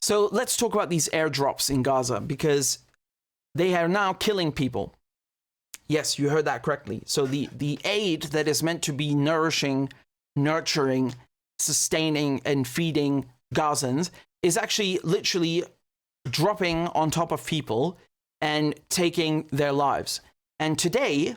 So let's talk about these airdrops in Gaza, because they are now killing people. Yes, you heard that correctly. So the aid that is meant to be nourishing, nurturing, sustaining, and feeding Gazans is actually literally dropping on top of people and taking their lives. And today,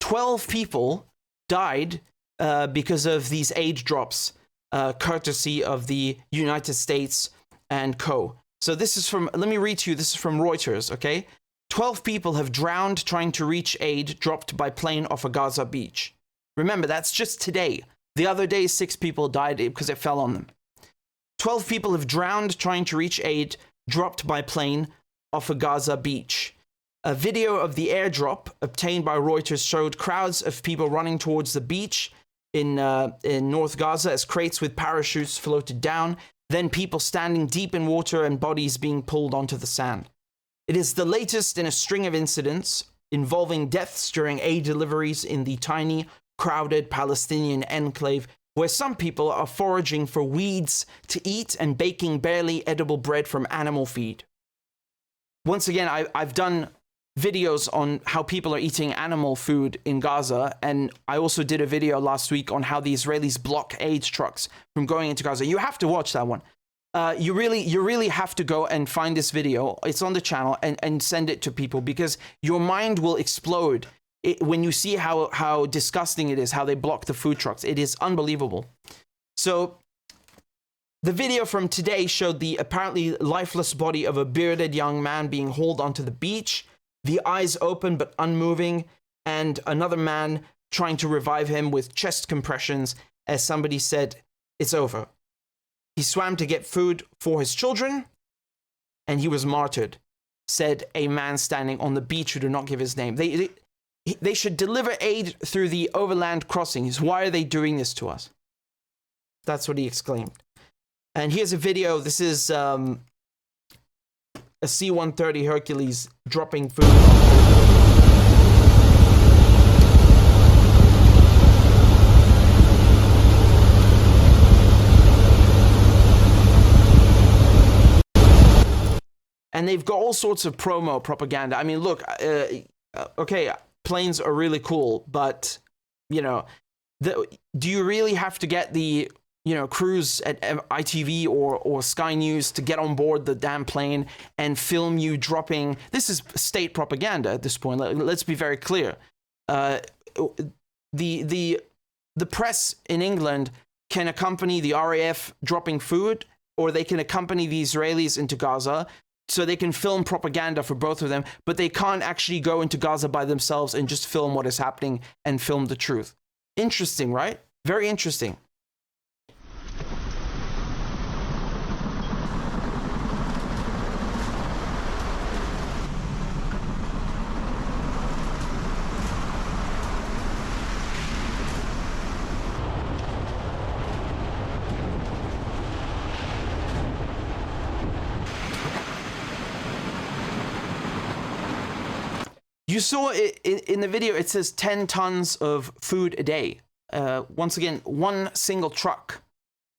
12 people died because of these aid drops, courtesy of the United States and co. So this is from, let me read to you, this is from Reuters, okay? 12 people have drowned trying to reach aid dropped by plane off a Gaza beach. Remember, that's just today. The other day, 6 people died because it fell on them. 12 people have drowned trying to reach aid dropped by plane off a Gaza beach. A video of the airdrop obtained by Reuters showed crowds of people running towards the beach in North Gaza as crates with parachutes floated down, then people standing deep in water and bodies being pulled onto the sand. It is the latest in a string of incidents involving deaths during aid deliveries in the tiny, crowded Palestinian enclave, where some people are foraging for weeds to eat and baking barely edible bread from animal feed. Once again, I've done videos on how people are eating animal food in Gaza, and I also did a video last week on how the Israelis block aid trucks from going into Gaza. You have to watch that one. You really have to go and find this video. It's on the channel, and send it to people, because your mind will explode when you see how disgusting it is, how they block the food trucks. It is unbelievable. So the video from today showed the apparently lifeless body of a bearded young man being hauled onto the beach, the eyes open but unmoving, and another man trying to revive him with chest compressions as somebody said, "It's over." He swam to get food for his children, and he was martyred, said a man standing on the beach who did not give his name. They should deliver aid through the overland crossings. Why are they doing this to us? That's what he exclaimed. And here's a video. This is a C-130 Hercules dropping food. And they've got all sorts of promo propaganda. I mean, look, okay, planes are really cool, but, you know, do you really have to get the, you know, crews at ITV or Sky News to get on board the damn plane and film you dropping? This is state propaganda at this point. Let's be very clear. The press in England can accompany the RAF dropping food, or they can accompany the Israelis into Gaza, so they can film propaganda for both of them, but they can't actually go into Gaza by themselves and just film what is happening and film the truth. Interesting, right? Very interesting. You saw it in the video, it says 10 tons of food a day. Once again, one single truck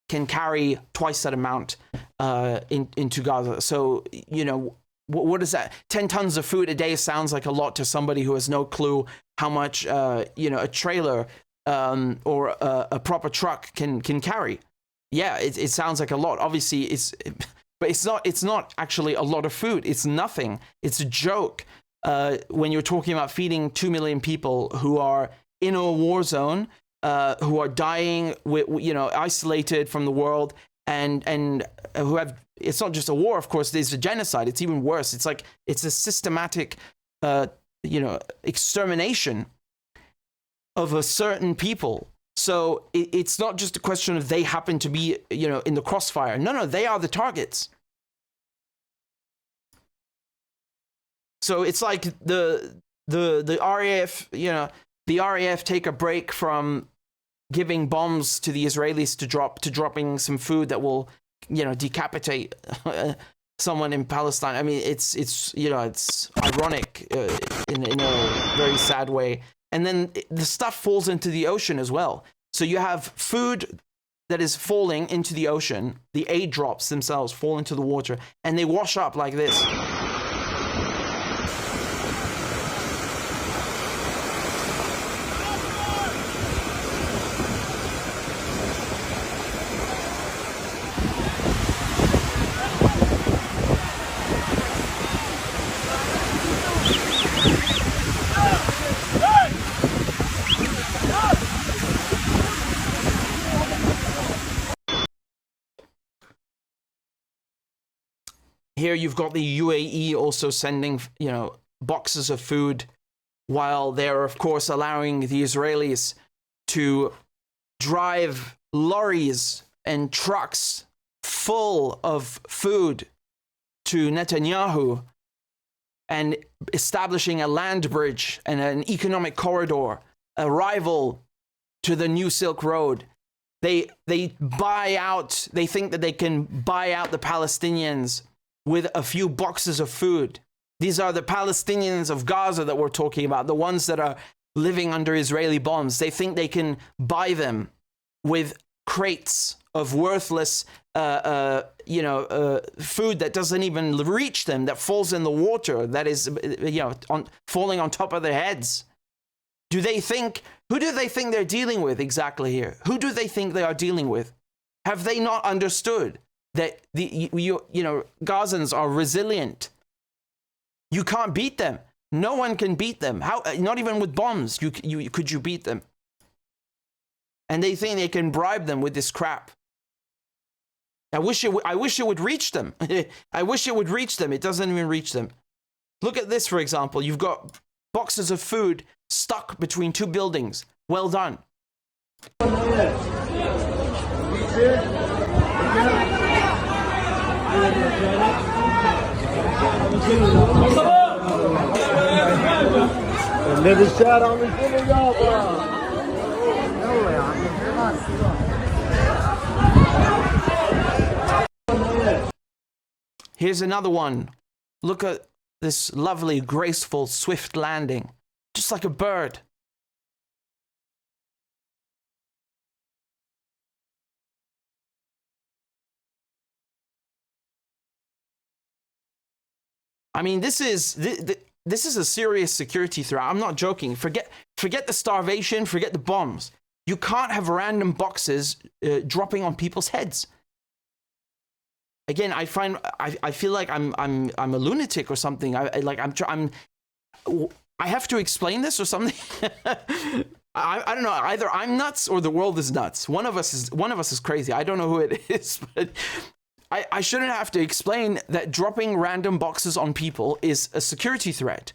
can carry twice that amount into Gaza. So, you know, what is that? 10 tons of food a day sounds like a lot to somebody who has no clue how much, you know, a trailer or a proper truck can carry. Yeah, it sounds like a lot. Obviously, but it's not actually a lot of food. It's nothing. It's a joke. When you're talking about feeding 2 million people who are in a war zone, who are dying, you know, isolated from the world, and who have, it's not just a war, of course, there's a genocide. It's even worse. It's like, it's a systematic, you know, extermination of a certain people. So it's not just a question of they happen to be, you know, in the crossfire. No, they are the targets. So it's like the RAF, you know, the RAF take a break from giving bombs to the Israelis to dropping some food that will, you know, decapitate someone in Palestine. I mean, it's you know, it's ironic in a very sad way. And then the stuff falls into the ocean as well. So you have food that is falling into the ocean, the aid drops themselves fall into the water, and they wash up like this. Here you've got the UAE also sending, boxes of food, while they're, of course, allowing the Israelis to drive lorries and trucks full of food to Netanyahu and establishing a land bridge and an economic corridor, a rival to the new Silk Road. They buy out, they think that they can buy out the Palestinians with a few boxes of food. These are the Palestinians of Gaza that we're talking about, the ones that are living under Israeli bombs. They think they can buy them with crates of worthless, food that doesn't even reach them, that falls in the water, that is, falling on top of their heads. Who do they think they're dealing with exactly here? Who do they think they are dealing with? Have they not understood that Gazans are resilient? You can't beat them. No one can beat them. How? Not even with bombs could you beat them. And they think they can bribe them with this crap. I wish it would reach them. I wish it would reach them. It doesn't even reach them. Look at this, for example. You've got boxes of food stuck between two buildings. Well done. Here's another one. Look at this lovely, graceful, swift landing. Just like a bird. I mean, this is a serious security threat. I'm not joking. Forget the starvation. Forget the bombs. You can't have random boxes dropping on people's heads. Again, I feel like I'm a lunatic or something. I have to explain this or something. I don't know. Either I'm nuts or the world is nuts. One of us is crazy. I don't know who it is, but I shouldn't have to explain that dropping random boxes on people is a security threat.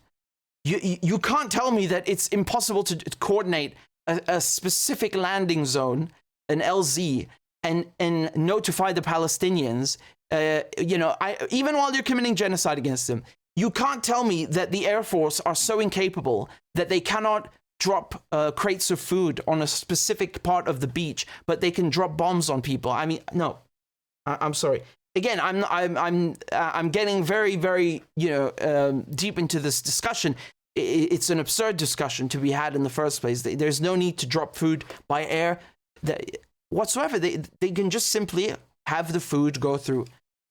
You can't tell me that it's impossible to coordinate a specific landing zone, an LZ, and notify the Palestinians. Even while you're committing genocide against them, you can't tell me that the Air Force are so incapable that they cannot drop crates of food on a specific part of the beach, but they can drop bombs on people. I mean, no. I'm sorry. Again, I'm getting very, very, deep into this discussion. It's an absurd discussion to be had in the first place. There's no need to drop food by air whatsoever. They can just simply have the food go through.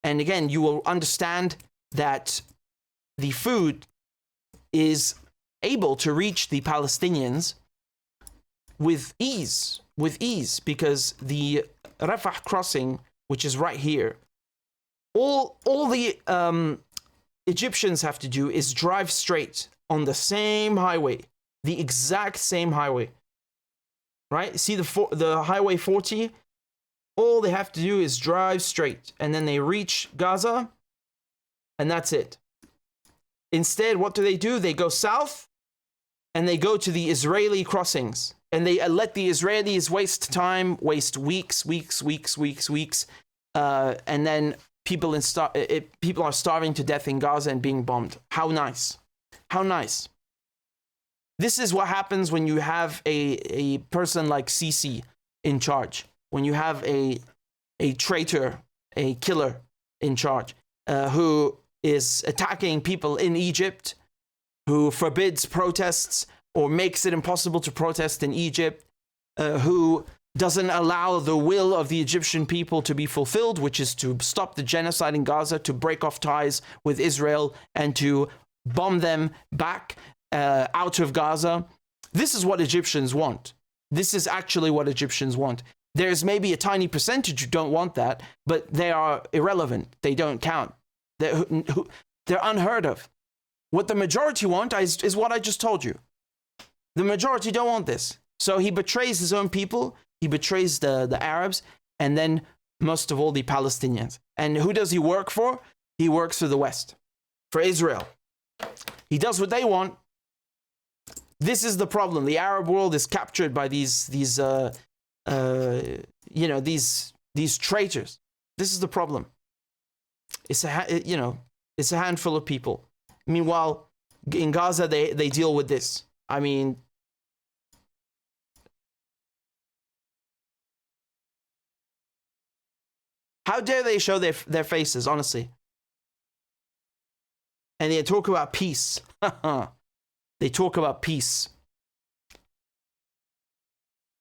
And again, you will understand that the food is able to reach the Palestinians with ease, because the Rafah crossing, which is right here, all the Egyptians have to do is drive straight on the same highway, the exact same highway, right? See the highway 40? All they have to do is drive straight, and then they reach Gaza, and that's it. Instead, what do? They go south, and they go to the Israeli crossings, and they let the Israelis waste time, waste weeks, and then people are starving to death in Gaza and being bombed. How nice. How nice. This is what happens when you have a person like Sisi in charge, when you have a traitor, a killer in charge, who is attacking people in Egypt, who forbids protests or makes it impossible to protest in Egypt, who doesn't allow the will of the Egyptian people to be fulfilled, which is to stop the genocide in Gaza, to break off ties with Israel, and to bomb them back out of Gaza. This is what Egyptians want. This is actually what Egyptians want. There's maybe a tiny percentage who don't want that, but they are irrelevant. They don't count. They're unheard of. What the majority want is what I just told you. The majority don't want this. So he betrays his own people. He betrays the Arabs, and then most of all the Palestinians. And who does he work for? He works for the West, for Israel. He does what they want. This is the problem. The Arab world is captured by these traitors. This is the problem. It's a handful of people. Meanwhile, in Gaza they deal with this. I mean, how dare they show their faces, honestly? And they talk about peace. They talk about peace.